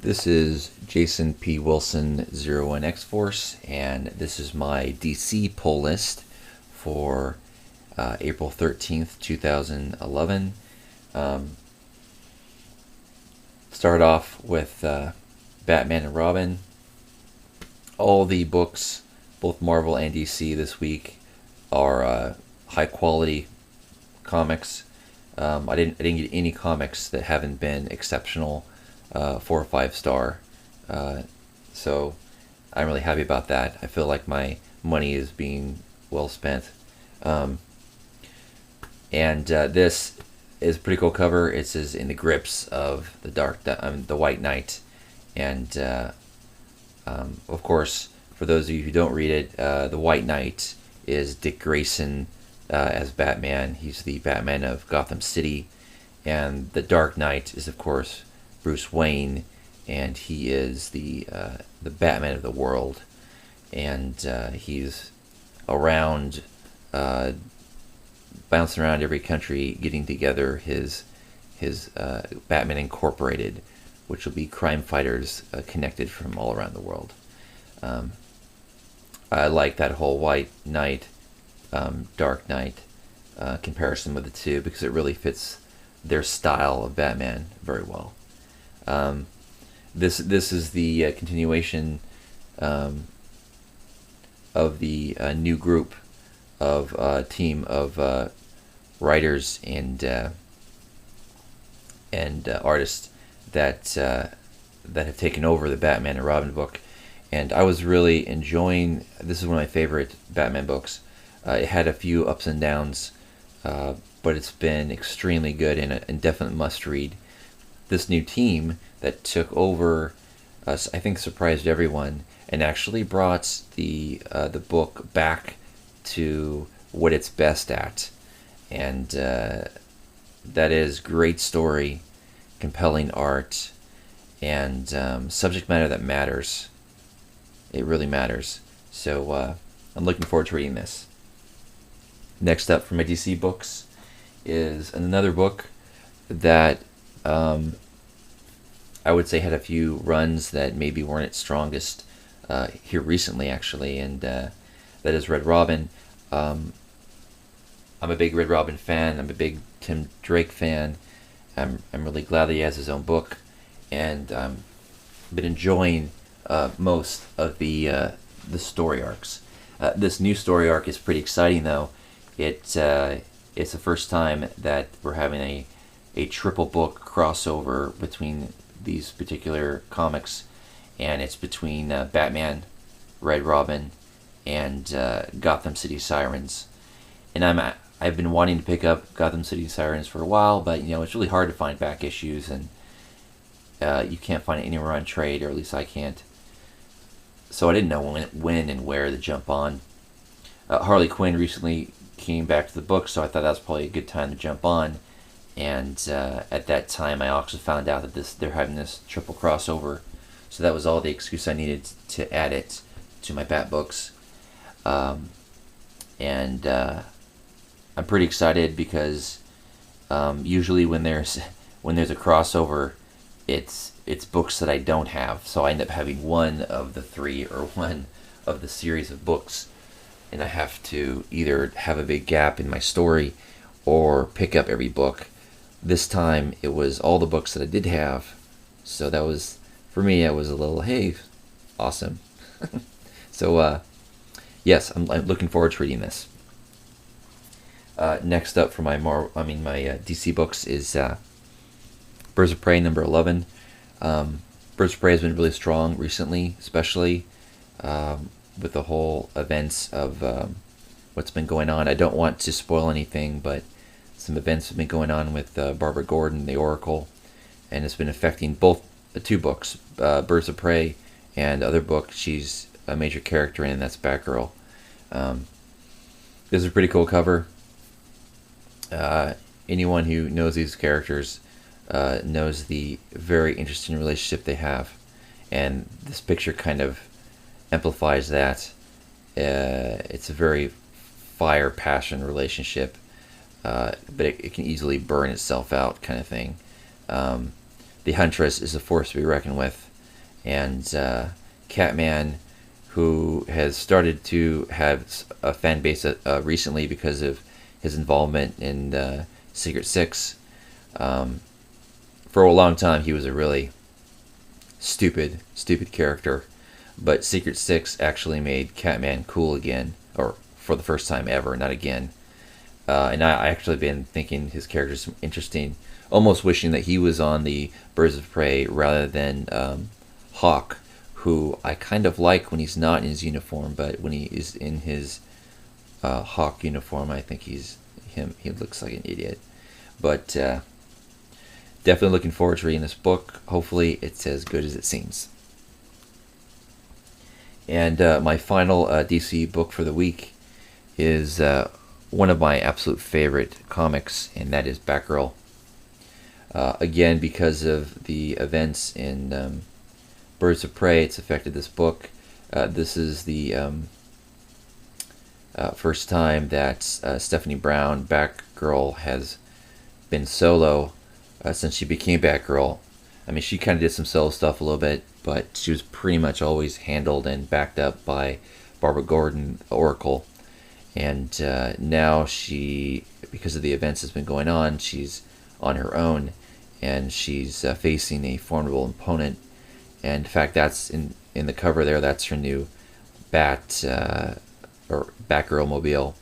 This is Jason P. Wilson 01 X Force, and this is my DC pull list for April 13th, 2011. Start off with Batman and Robin. All the books, both Marvel and DC this week, are high quality comics. I didn't get any comics that haven't been exceptional, 4 or 5 star. So I'm really happy about that. I feel like my money is being well spent. And this is a pretty cool cover. It says in the grips of the White Knight, and of course, for those of you who don't read it, the White Knight is Dick Grayson as Batman. He's the Batman of Gotham City, and the Dark Knight is, of course, Bruce Wayne, and he is the Batman of the world, and he's around, bouncing around every country, getting together his Batman Incorporated, which will be crime fighters connected from all around the world. I like that whole White Knight, Dark Knight comparison with the two, because it really fits their style of Batman very well. This is the continuation of the new group of team of writers and artists that have taken over the Batman and Robin book, and I was really enjoying. This is one of my favorite Batman books. It had a few ups and downs, but it's been extremely good and a definite must read. This new team that took over, I think, surprised everyone and actually brought the book back to what it's best at, and that is great story, compelling art, and subject matter that matters. It really matters. So I'm looking forward to reading this. Next up from my DC books is another book that I would say had a few runs that maybe weren't its strongest here recently, actually, and that is Red Robin. I'm a big Red Robin fan. I'm a big Tim Drake fan. I'm really glad that he has his own book, and I've been enjoying most of the story arcs. This new story arc is pretty exciting, though. It's the first time that we're having a triple book crossover between these particular comics, and it's between Batman, Red Robin, and Gotham City Sirens. And I've been wanting to pick up Gotham City Sirens for a while, but it's really hard to find back issues, and you can't find it anywhere on trade, or at least I can't. So I didn't know when and where to jump on. Harley Quinn recently came back to the book, so I thought that was probably a good time to jump on. And at that time, I also found out that they're having this triple crossover, so that was all the excuse I needed to add it to my Bat books. And I'm pretty excited because usually when there's a crossover, it's books that I don't have, so I end up having one of the three or one of the series of books, and I have to either have a big gap in my story or pick up every book. This time it was all the books that I did have, so that was, for me, it was a little, hey, awesome. So yes, I'm looking forward to reading this. Next up for my DC books is Birds of Prey number 11. Birds of Prey has been really strong recently, especially with the whole events of what's been going on. I don't want to spoil anything, but some events have been going on with Barbara Gordon, the Oracle, and it's been affecting both the two books, Birds of Prey and other book she's a major character in, and that's Batgirl. This is a pretty cool cover. Anyone who knows these characters knows the very interesting relationship they have, and this picture kind of amplifies that. It's a very fire passion relationship, but it can easily burn itself out, kind of thing. The Huntress is a force to be reckoned with, and Catman, who has started to have a fan base recently because of his involvement in Secret Six. For a long time, he was a really stupid character, but Secret Six actually made Catman cool again, or for the first time ever, not again. And I actually been thinking his character's interesting, almost wishing that he was on the Birds of Prey rather than Hawk, who I kind of like when he's not in his uniform, but when he is in his Hawk uniform, I think he looks like an idiot. But definitely looking forward to reading this book. Hopefully it's as good as it seems. And my final DC book for the week is one of my absolute favorite comics, and that is Batgirl. Again, because of the events in Birds of Prey, it's affected this book. This is the first time that Stephanie Brown, Batgirl, has been solo since she became Batgirl. I mean, she kind of did some solo stuff a little bit, but she was pretty much always handled and backed up by Barbara Gordon, Oracle. And now she, because of the events that's been going on, she's on her own, and she's facing a formidable opponent. And in fact, that's in the cover there. That's her new or Batgirl mobile.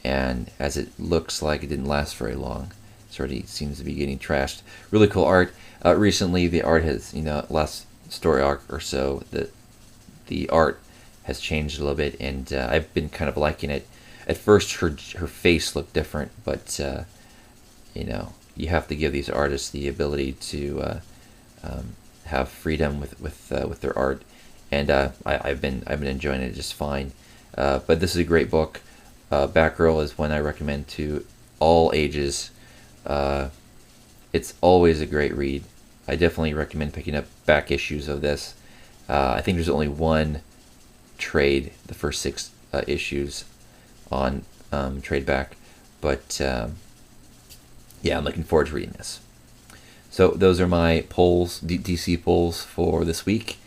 And as it looks like it didn't last very long, it already seems to be getting trashed. Really cool art. Recently, the art has, last story arc or so, the art has changed a little bit, and I've been kind of liking it. At first, her face looked different, but you have to give these artists the ability to have freedom with their art, and I've been enjoying it just fine. But this is a great book. Batgirl is one I recommend to all ages. It's always a great read. I definitely recommend picking up back issues of this. I think there's only one trade, the first 6 issues on trade back, but yeah, I'm looking forward to reading this. So those are my polls, DC polls for this week.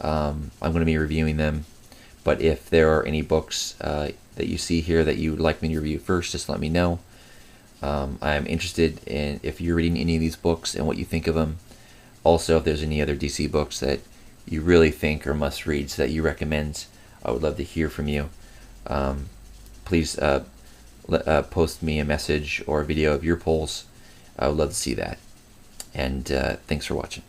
I'm going to be reviewing them, but if there are any books that you see here that you would like me to review first, just let me know. I'm interested in if you're reading any of these books and what you think of them. Also, if there's any other DC books that you really think are must-reads that you recommend, I would love to hear from you. Please post me a message or a video of your polls. I would love to see that. And thanks for watching.